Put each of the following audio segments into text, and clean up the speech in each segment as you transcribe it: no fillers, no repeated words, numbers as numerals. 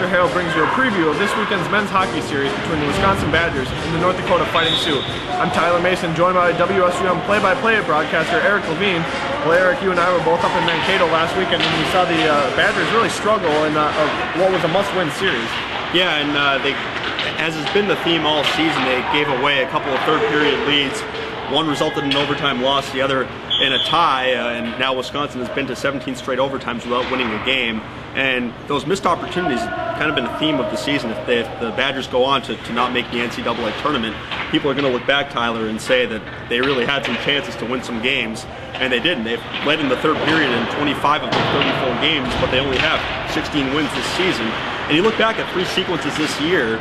Herald brings you a preview of this weekend's men's hockey series between the Wisconsin Badgers and the North Dakota Fighting Sioux. I'm Tyler Mason, joined by WSUM play-by-play broadcaster Eric Levine. Well, Eric, you and I were both up in Mankato last weekend, and we saw the Badgers really struggle in what was a must-win series. Yeah, and as has been the theme all season, they gave away a couple of third-period leads. One resulted in an overtime loss, the other in a tie, and now Wisconsin has been to 17 straight overtimes without winning a game. And those missed opportunities have kind of been a theme of the season. If the Badgers go on to not make the NCAA tournament, people are going to look back, Tyler, and say that they really had some chances to win some games, and they didn't. They've led in the third period in 25 of their 34 games, but they only have 16 wins this season. And you look back at three sequences this year,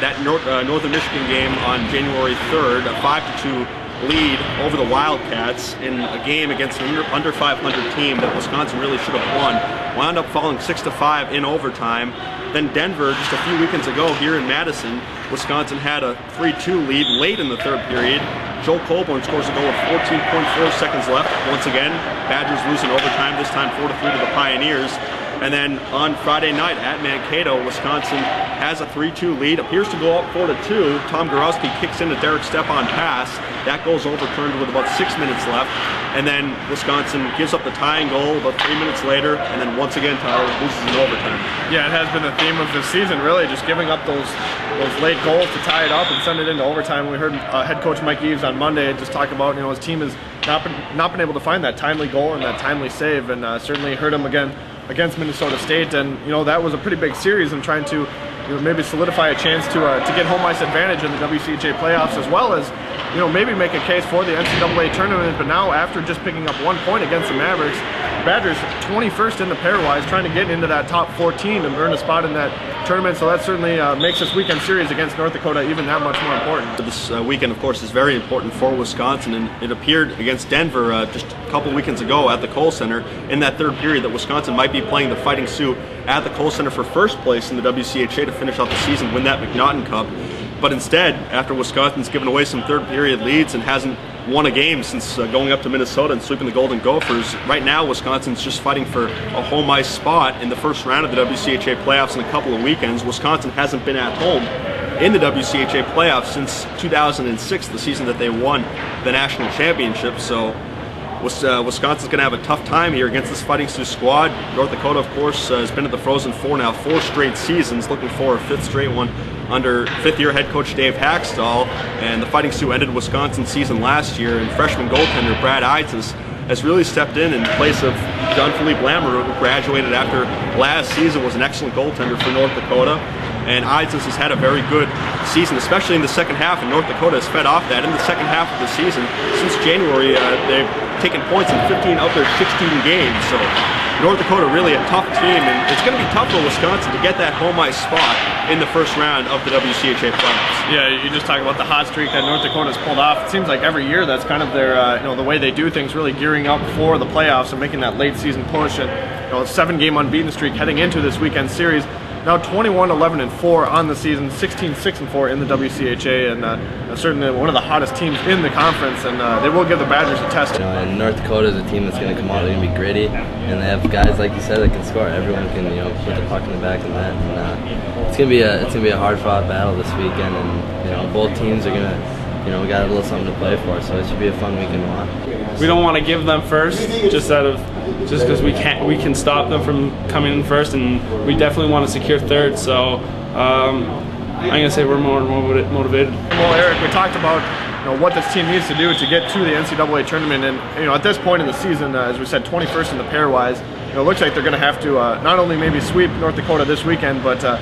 that Northern Michigan game on January 3rd, a 5-2 lead over the Wildcats in a game against an under 500 team that Wisconsin really should have won, wound up falling 6-5 in overtime. Then Denver, just a few weekends ago here in Madison, Wisconsin had a 3-2 lead late in the third period. Joel Colborn scores a goal with 14.4 seconds left. Once again, Badgers lose in overtime, this time 4-3 to the Pioneers. And then on Friday night at Mankato, Wisconsin has a 3-2 lead, appears to go up 4-2. Tom Gorowski kicks in a Derek Stepan pass. That goal's overturned with about 6 minutes left. And then Wisconsin gives up the tying goal about 3 minutes later, and then once again, Tyler loses in overtime. Yeah, it has been the theme of this season, really, just giving up those late goals to tie it up and send it into overtime. We heard head coach Mike Eaves on Monday just talk about, his team has not been able to find that timely goal and that timely save, and certainly hurt him again against Minnesota State. And that was a pretty big series, and trying to maybe solidify a chance to get home ice advantage in the WCHA playoffs, as well as maybe make a case for the NCAA tournament. But now, after just picking up 1 point against the Mavericks, Badgers 21st in the pairwise, trying to get into that top 14 and earn a spot in that tournament. So that certainly makes this weekend series against North Dakota even that much more important. This weekend, of course, is very important for Wisconsin, and it appeared against Denver just a couple weekends ago at the Kohl Center in that third period that Wisconsin might be playing the Fighting Sioux at the Kohl Center for first place in the WCHA to finish off the season, win that McNaughton Cup. But instead, after Wisconsin's given away some third period leads and hasn't won a game since going up to Minnesota and sweeping the Golden Gophers, right now Wisconsin's just fighting for a home ice spot in the first round of the WCHA playoffs in a couple of weekends. Wisconsin hasn't been at home in the WCHA playoffs since 2006, the season that they won the national championship. So Wisconsin's going to have a tough time here against this Fighting Sioux squad. North Dakota, of course, has been at the Frozen Four now 4 straight seasons, looking for a 5th straight one under 5th-year head coach Dave Hackstall. And the Fighting Sioux ended Wisconsin's season last year, and freshman goaltender Brad Eitzes has really stepped in place of Jean-Philippe Lamoureux, who graduated after last season, was an excellent goaltender for North Dakota. And Eitzes has had a very good season, especially in the second half, and North Dakota has fed off that. In the second half of the season, since January, they've taken points in 15 of their 16 games. So North Dakota really a tough team, and it's going to be tough for Wisconsin to get that home ice spot in the first round of the WCHA playoffs. Yeah, you just talk about the hot streak that North Dakota's pulled off. It seems like every year that's kind of their, the way they do things, really gearing up for the playoffs and making that late season push. And a 7-game unbeaten streak heading into this weekend series. Now 21-11-4 on the season, 16-6-4 in the WCHA, and certainly one of the hottest teams in the conference, and they will give the Badgers a test. And North Dakota is a team that's going to come out, they're going to be gritty, and they have guys, like you said, that can score. Everyone can put the puck in the back of the net, and it's going to be a hard-fought battle this weekend, and both teams are going to. We got a little something to play for, so it should be a fun weekend to watch. We don't want to give them first, just because we can stop them from coming in first, and we definitely want to secure third. So I'm gonna say we're more motivated. Well, Eric, we talked about what this team needs to do to get to the NCAA tournament, and at this point in the season, as we said, 21st in the pairwise. It looks like they're going to have to not only maybe sweep North Dakota this weekend, but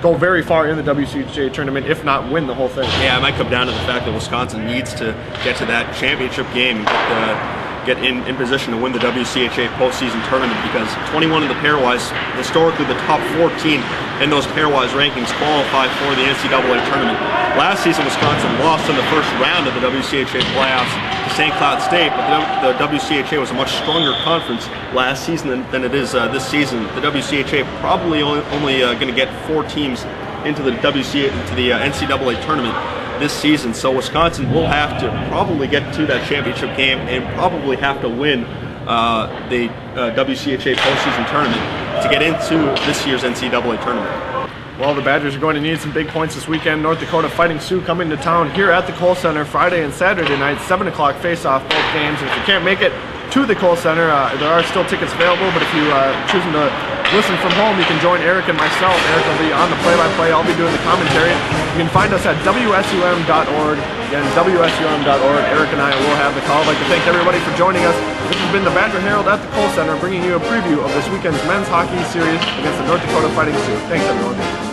go very far in the WCHA tournament, if not win the whole thing. Yeah, it might come down to the fact that Wisconsin needs to get to that championship game and get in position to win the WCHA postseason tournament, because 21 in the pairwise, historically the top 14 in those pairwise rankings qualify for the NCAA tournament. Last season, Wisconsin lost in the first round of the WCHA playoffs to St. Cloud State, but the WCHA was a much stronger conference last season than it is this season. The WCHA probably only going to get 4 teams into the NCAA tournament this season, so Wisconsin will have to probably get to that championship game and probably have to win the WCHA postseason tournament to get into this year's NCAA tournament. Well, the Badgers are going to need some big points this weekend. North Dakota Fighting Sioux coming to town here at the Kohl Center Friday and Saturday night, 7 o'clock face-off both games. And if you can't make it to the Kohl Center, there are still tickets available, but if you choosing to listen from home, you can join Eric and myself. Eric will be on the play-by-play. I'll be doing the commentary. You can find us at WSUM.org. Again, WSUM.org. Eric and I will have the call. I'd like to thank everybody for joining us. This has been the Badger Herald at the Kohl Center, bringing you a preview of this weekend's men's hockey series against the North Dakota Fighting Sioux. Thanks, everyone.